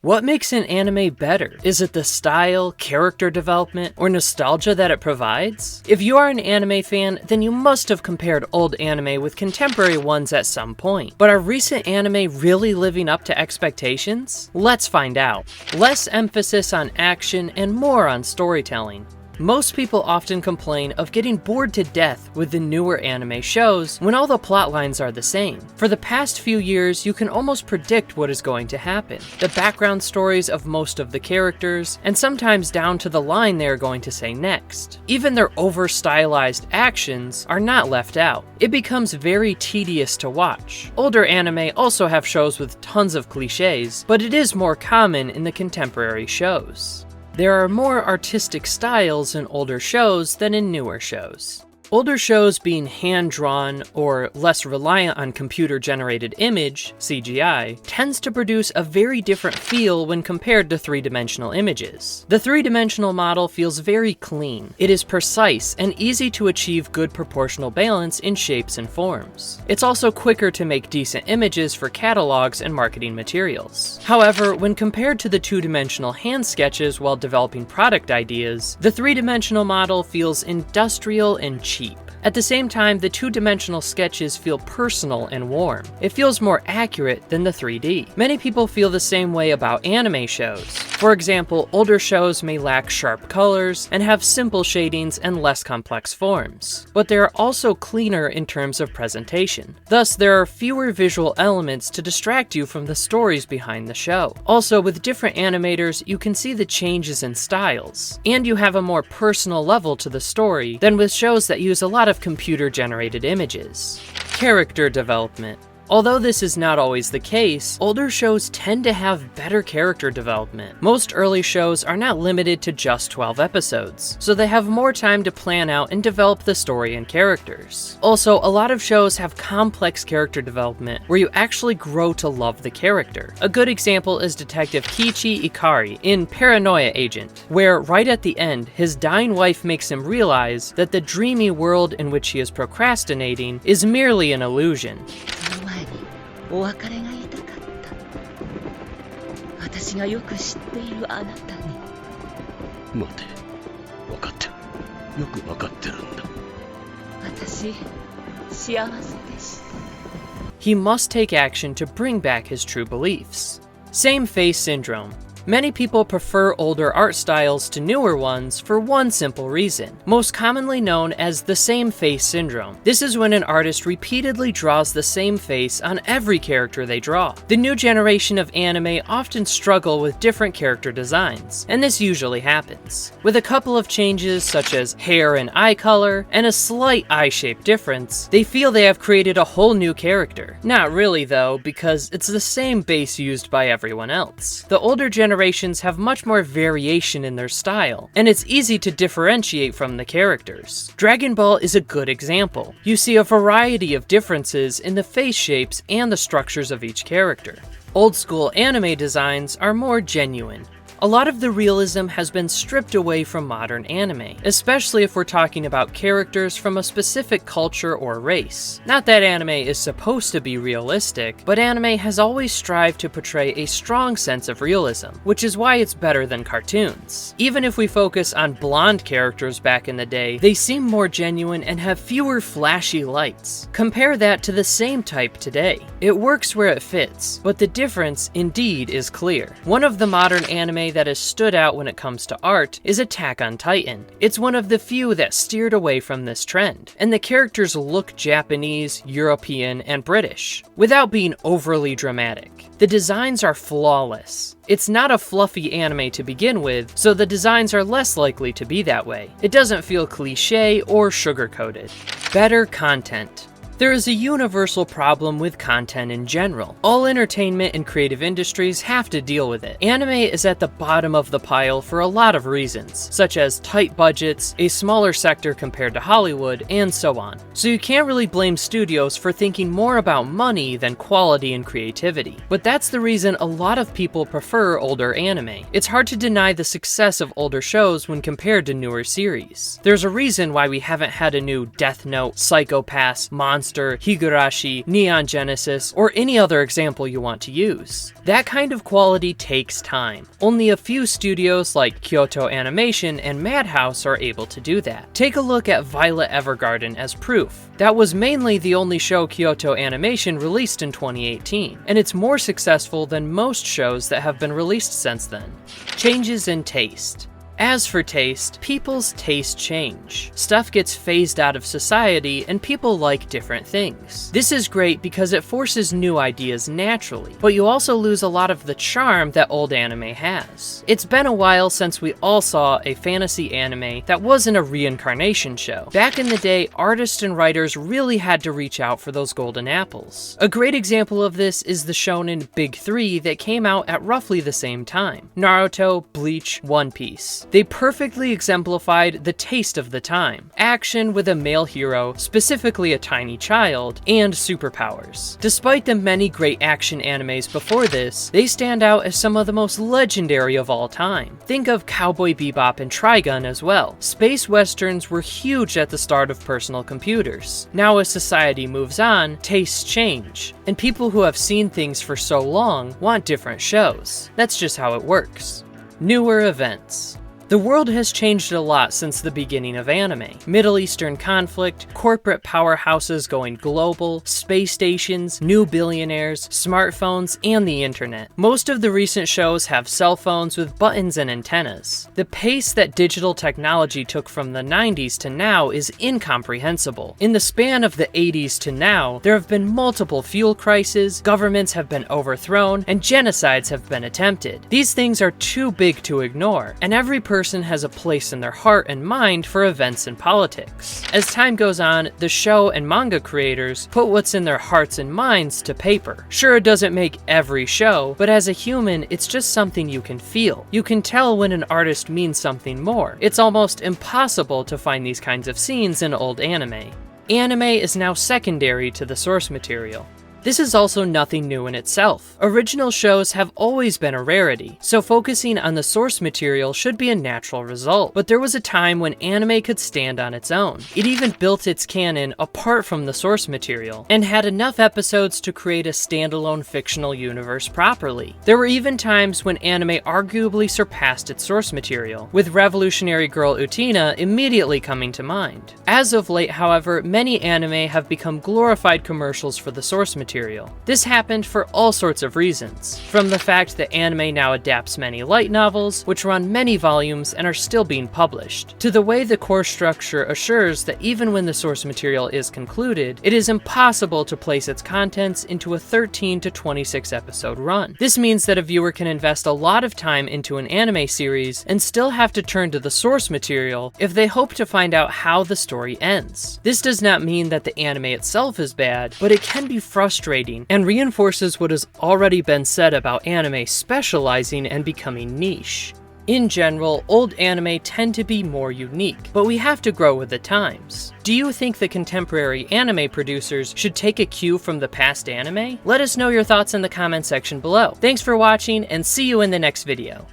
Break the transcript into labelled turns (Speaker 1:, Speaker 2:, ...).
Speaker 1: What makes an anime better? Is it the style, character development, or nostalgia that it provides? If you are an anime fan, then you must have compared old anime with contemporary ones at some point. But are recent anime really living up to expectations? Let's find out. Less emphasis on action and more on storytelling. Most people often complain of getting bored to death with the newer anime shows when all the plot lines are the same. For the past few years, you can almost predict what is going to happen, the background stories of most of the characters, and sometimes down to the line they are going to say next. Even their over-stylized actions are not left out. It becomes very tedious to watch. Older anime also have shows with tons of cliches, but it is more common in the contemporary shows. There are more artistic styles in older shows than in newer shows. Older shows being hand-drawn or less reliant on computer-generated image, CGI, tends to produce a very different feel when compared to three-dimensional images. The three-dimensional model feels very clean. It is precise and easy to achieve good proportional balance in shapes and forms. It's also quicker to make decent images for catalogs and marketing materials. However, when compared to the two-dimensional hand sketches while developing product ideas, the three-dimensional model feels industrial and cheap. At the same time, the two-dimensional sketches feel personal and warm. It feels more accurate than the 3D. Many people feel the same way about anime shows. For example, older shows may lack sharp colors and have simple shadings and less complex forms, but they are also cleaner in terms of presentation. Thus, there are fewer visual elements to distract you from the stories behind the show. Also, with different animators, you can see the changes in styles, and you have a more personal level to the story than with shows that use a lot of computer-generated images. Character development. Although this is not always the case, older shows tend to have better character development. Most early shows are not limited to just 12 episodes, so they have more time to plan out and develop the story and characters. Also, a lot of shows have complex character development where you actually grow to love the character. A good example is Detective Kiichi Ikari in Paranoia Agent, where right at the end, his dying wife makes him realize that the dreamy world in which he is procrastinating is merely an illusion.
Speaker 2: お別れが言いたかった。私がよく知っているあなたに。
Speaker 3: 待て、分かってる。よく分かってるんだ。
Speaker 2: 私、幸せです。
Speaker 1: He must take action to bring back his true beliefs. Same face syndrome. Many people prefer older art styles to newer ones for one simple reason, most commonly known as the same face syndrome. This is when an artist repeatedly draws the same face on every character they draw. The new generation of anime often struggle with different character designs, and this usually happens. With a couple of changes such as hair and eye color, and a slight eye shape difference, they feel they have created a whole new character. Not really though, because it's the same base used by everyone else. The older generations have much more variation in their style, and it's easy to differentiate from the characters. Dragon Ball is a good example. You see a variety of differences in the face shapes and the structures of each character. Old school anime designs are more genuine. A lot of the realism has been stripped away from modern anime, especially if we're talking about characters from a specific culture or race. Not that anime is supposed to be realistic, but anime has always strived to portray a strong sense of realism, which is why it's better than cartoons. Even if we focus on blonde characters back in the day, they seem more genuine and have fewer flashy lights. Compare that to the same type today. It works where it fits, but the difference indeed is clear. One of the modern anime that has stood out when it comes to art is Attack on Titan. It's one of the few that steered away from this trend, and the characters look Japanese, European, and British, without being overly dramatic. The designs are flawless. It's not a fluffy anime to begin with, so the designs are less likely to be that way. It doesn't feel cliché or sugar-coated. Better content. There is a universal problem with content in general. All entertainment and creative industries have to deal with it. Anime is at the bottom of the pile for a lot of reasons, such as tight budgets, a smaller sector compared to Hollywood, and so on. So you can't really blame studios for thinking more about money than quality and creativity. But that's the reason a lot of people prefer older anime. It's hard to deny the success of older shows when compared to newer series. There's a reason why we haven't had a new Death Note, Psycho Pass, Monster Monster, Higurashi, Neon Genesis, or any other example you want to use. That kind of quality takes time. Only a few studios like Kyoto Animation and Madhouse are able to do that. Take a look at Violet Evergarden as proof. That was mainly the only show Kyoto Animation released in 2018, and it's more successful than most shows that have been released since then. Changes in taste. As for taste, people's tastes change. Stuff gets phased out of society and people like different things. This is great because it forces new ideas naturally, but you also lose a lot of the charm that old anime has. It's been a while since we all saw a fantasy anime that wasn't a reincarnation show. Back in the day, artists and writers really had to reach out for those golden apples. A great example of this is the shonen Big 3 that came out at roughly the same time: Naruto, Bleach, One Piece. They perfectly exemplified the taste of the time: action with a male hero, specifically a tiny child, and superpowers. Despite the many great action animes before this, they stand out as some of the most legendary of all time. Think of Cowboy Bebop and Trigun as well. Space westerns were huge at the start of personal computers. Now as society moves on, tastes change, and people who have seen things for so long want different shows. That's just how it works. Newer events. The world has changed a lot since the beginning of anime. Middle Eastern conflict, corporate powerhouses going global, space stations, new billionaires, smartphones, and the internet. Most of the recent shows have cell phones with buttons and antennas. The pace that digital technology took from the 90s to now is incomprehensible. In the span of the 80s to now, there have been multiple fuel crises, governments have been overthrown, and genocides have been attempted. These things are too big to ignore, and every person has a place in their heart and mind for events and politics. As time goes on, the show and manga creators put what's in their hearts and minds to paper. Sure, it doesn't make every show, but as a human, it's just something you can feel. You can tell when an artist means something more. It's almost impossible to find these kinds of scenes in old anime. Anime is now secondary to the source material. This is also nothing new in itself. Original shows have always been a rarity, so focusing on the source material should be a natural result. But there was a time when anime could stand on its own. It even built its canon apart from the source material, and had enough episodes to create a standalone fictional universe properly. There were even times when anime arguably surpassed its source material, with Revolutionary Girl Utena immediately coming to mind. As of late, however, many anime have become glorified commercials for the source material. This happened for all sorts of reasons, from the fact that anime now adapts many light novels, which run many volumes and are still being published, to the way the core structure assures that even when the source material is concluded, it is impossible to place its contents into a 13 to 26 episode run. This means that a viewer can invest a lot of time into an anime series and still have to turn to the source material if they hope to find out how the story ends. This does not mean that the anime itself is bad, but it can be frustrating and reinforces what has already been said about anime specializing and becoming niche. In general, old anime tend to be more unique, but we have to grow with the times. Do you think the contemporary anime producers should take a cue from the past anime? Let us know your thoughts in the comment section below. Thanks for watching, and see you in the next video.